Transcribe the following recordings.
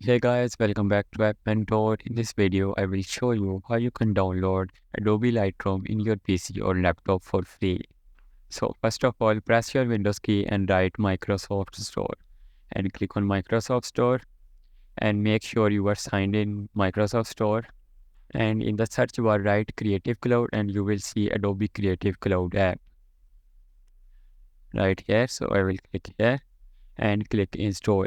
Hey guys, welcome back to App Mentor. In this video, I will show you how you can download Adobe Lightroom in your PC or laptop for free. So first of all, press your Windows key and write Microsoft Store and click on Microsoft Store and make sure you are signed in Microsoft Store. And in the search bar, write Creative Cloud and you will see Adobe Creative Cloud app right here. So I will click here and click install.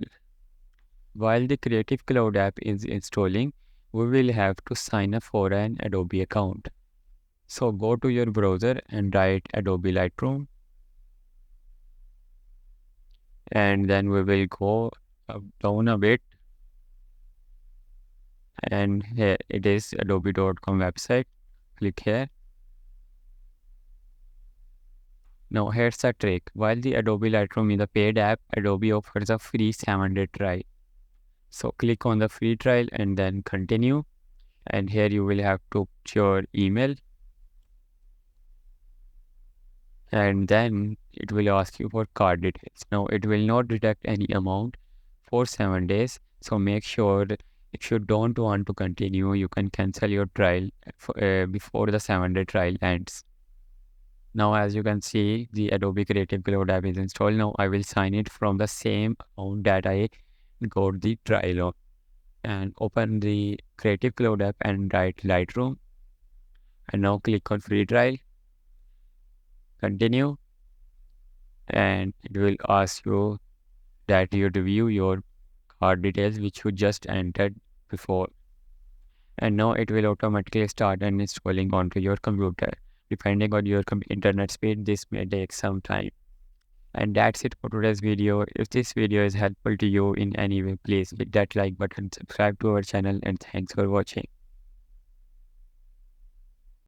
While the Creative Cloud app is installing, we will have to sign up for an Adobe account. So go to your browser and write Adobe Lightroom, and then we will go down a bit, and here it is adobe.com website. Click here. Now here's the trick. While the Adobe Lightroom is a paid app, Adobe offers a free 7-day trial. So click on the free trial and then continue. And here you will have to put your email, and then it will ask you for card details. Now it will not deduct any amount for 7 days. So make sure if you don't want to continue, you can cancel your trial before the 7-day trial ends. Now as you can see, the Adobe Creative Cloud app is installed. Now I will sign it from the same account that I got the trial on, and open the Creative Cloud app and write Lightroom, and now click on free trial, continue, and it will ask you that you review your card details which you just entered before, and now it will automatically start and installing onto your computer. Depending on your internet speed, this may take some time. And that's it for today's video. If this video is helpful to you in any way, please hit that like button, subscribe to our channel, and thanks for watching.